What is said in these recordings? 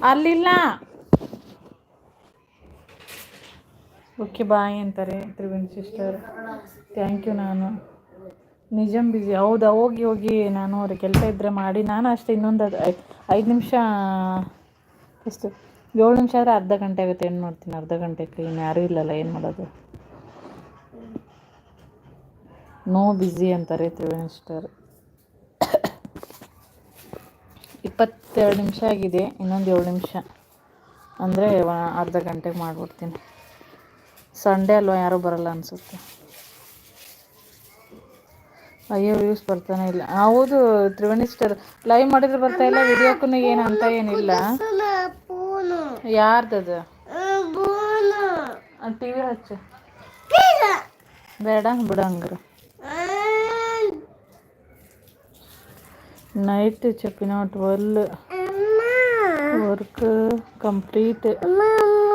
ಅಲ್ಲಿಲ್ಲ. Okay bye ಅಂತಾರೆ Triveni sister. Thank you. ನಾನು ನಿಜಮ್ ಬಿಸಿ ಹೌದಾ? ಹೋಗಿ ಹೋಗಿ ನಾನು ಅವ್ರಿಗೆ ಕೆಲಸ ಇದ್ದರೆ ಮಾಡಿ. ನಾನು ಅಷ್ಟೇ ಇನ್ನೊಂದು 5 ನಿಮಿಷ, ಎಷ್ಟು 7 ನಿಮಿಷ ಆದರೆ ಅರ್ಧ ಗಂಟೆ ಆಗುತ್ತೆ. ಏನು ಮಾಡ್ತೀನಿ, ಅರ್ಧ ಗಂಟೆಗೆ ಇನ್ನು ಯಾರೂ ಇಲ್ಲಲ್ಲ, ಏನು ಮಾಡೋದು. ನೋ ಬ್ಯುಸಿ ಅಂತಾರೆ ತ್ರಿವೇಣಿ ಸಿಸ್ಟರ್. 22 ನಿಮಿಷ ಆಗಿದೆ, ಇನ್ನೊಂದು 7 ನಿಮಿಷ ಅಂದರೆ ಅರ್ಧ ಗಂಟೆಗೆ ಮಾಡಿಬಿಡ್ತೀನಿ. ಸಂಡೇ ಅಲ್ವಾ, ಯಾರೂ ಬರಲ್ಲ ಅನಿಸುತ್ತೆ. ಅಯ್ಯೋ ವ್ಯೂಸ್ ಬರ್ತಾನೆ ಇಲ್ಲ. ಹೌದು ತ್ರಿವೇಣಿ ಸಿಸ್ಟರ್, ಲೈವ್ ಮಾಡಿದ್ರೆ ಬರ್ತಾ ಇಲ್ಲ, ವಿಡಿಯೋಕ್ಕೂ ಏನು ಅಂತ ಏನಿಲ್ಲ. ಯಾರ್ದದು? ಟಿ ವಿ ಹಚ್ಚು. ಬೇಡ ಬಿಡಂಗ್ರ. ನೈಟ್ ಚೆಕ್ಕಿನ 12 ವರ್ಕ್ ಕಂಪ್ಲೀಟ್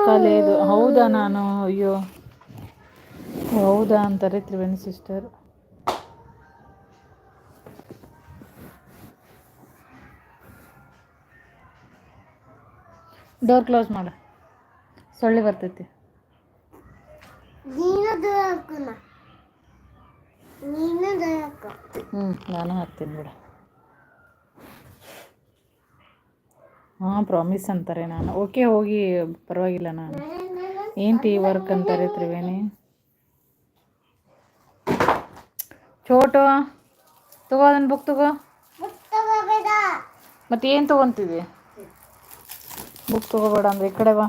ಕಲೆಯದು. ಹೌದಾ? ನಾನು ಅಯ್ಯೋ ಹೌದಾ ಅಂತಾರೆ ತ್ರಿವೇಣಿ ಸಿಸ್ಟರ್. ಡೋರ್ ಕ್ಲೋಸ್ ಮಾಡು, ಸೊಳ್ಳೆ ಬರ್ತೈತಿ. ನಾನು ಹಾಕ್ತೀನಿ ಬಿಡ. ಹಾಂ ಪ್ರಾಮಿಸ್ ಅಂತಾರೆ. ನಾನು ಓಕೆ ಹೋಗಿ ಪರವಾಗಿಲ್ಲ. ನಾನು ಏನು ಟೀ ವರ್ಕ್ ಅಂತಾರೆ ತ್ರಿವೇಣಿ. ಚೋಟು ತಗೋ, ಅದನ್ನು ಬುಕ್ ತಗೋ. ಮತ್ತೆ ಏನು ತೊಗೊತಿದ್ದೆ? ಬುಕ್ ತೊಗೋಬೇಡ ಅಂದರೆ ಈ ಕಡೆ ಬಾ.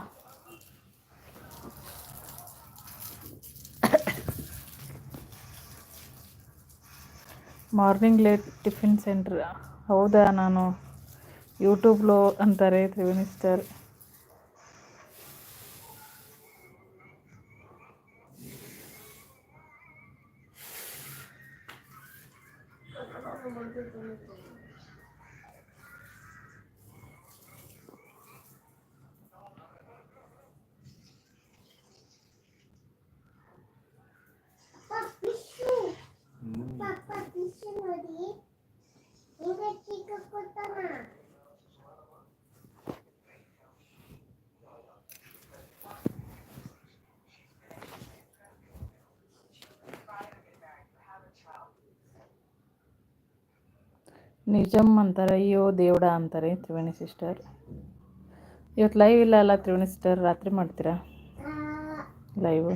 Morning late tiffin center. ಹೌದಾ? ನಾನು ಯೂಟ್ಯೂಬ್ಲೋ ಅಂತಾರೆ ತ್ರಿವೇಣಿ ಸಿಸ್ಟರ್. ನಿಜಮ್ ಅಂತಾರೆ. ಅಯ್ಯೋ ದೇವಡ ಅಂತಾರೆ ತ್ರಿವೇಣಿ ಸಿಸ್ಟರ್. ಇವತ್ತು ಲೈವ್ ಇಲ್ಲ ಅಲ್ಲ ತ್ರಿವೇಣಿ ಸಿಸ್ಟರ್? ರಾತ್ರಿ ಮಾಡ್ತೀರಾ ಲೈವ್?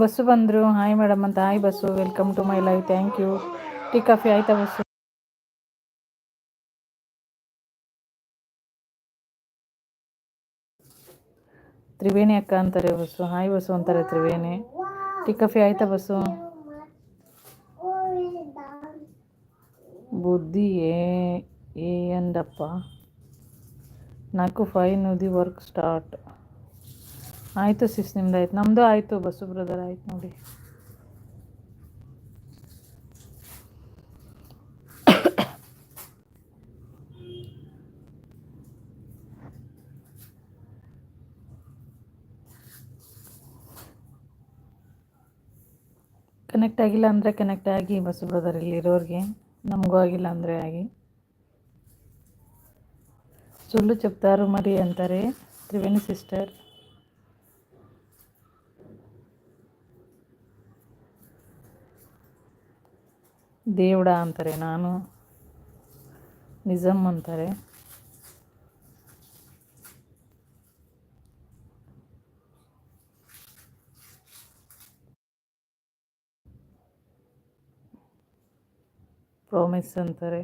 ಬಸ್ಸು ಬಂದರು. ಹಾಯ್ ಮೇಡಮ್ ಅಂತ. Hi Basu, welcome to my live. Thank you. Tea coffee ಆಯಿತಾ ಬಸ್ಸು? ತ್ರಿವೇಣಿ ಅಕ್ಕ ಅಂತಾರೆ ಬಸ್ಸು. ಹಾಯ್ ಬಸ್ಸು ಅಂತಾರೆ ತ್ರಿವೇಣಿ. ಟೀ ಕಾಫಿ ಆಯಿತಾ ಬಸ್ಸು? ಬುದ್ಧಿ ಏನಪ್ಪ. 4:05 ನುದಿ ವರ್ಕ್ ಸ್ಟಾರ್ಟ್ ಆಯಿತು. ಸಿಸ್ ನಿಮ್ದು ಆಯ್ತು? ನಮ್ಮದು ಆಯಿತು ಬಸ್ಸು ಬ್ರದರ್, ಆಯ್ತು ನೋಡಿ. ಕನೆಕ್ಟ್ ಆಗಿಲ್ಲ ಅಂದರೆ ಕನೆಕ್ಟ್ ಆಗಿ ಬಸ್ಸು ಬ್ರದರ್, ಇಲ್ಲಿರೋರಿಗೆ. ನಮಗೂ ಆಗಿಲ್ಲ ಅಂದರೆ ಆಗಿ. ಸುಳ್ಳು ಚೆಪ್ತಾರು ಮರಿ ಅಂತಾರೆ ತ್ರಿವೇಣಿ ಸಿಸ್ಟರ್. ದೇವಡ ಅಂತಾರೆ. ನಾನು ನಿಜಮ್ ಅಂತಾರೆ. ಪ್ರಾಮಿಸ್ ಅಂತಾರೆ.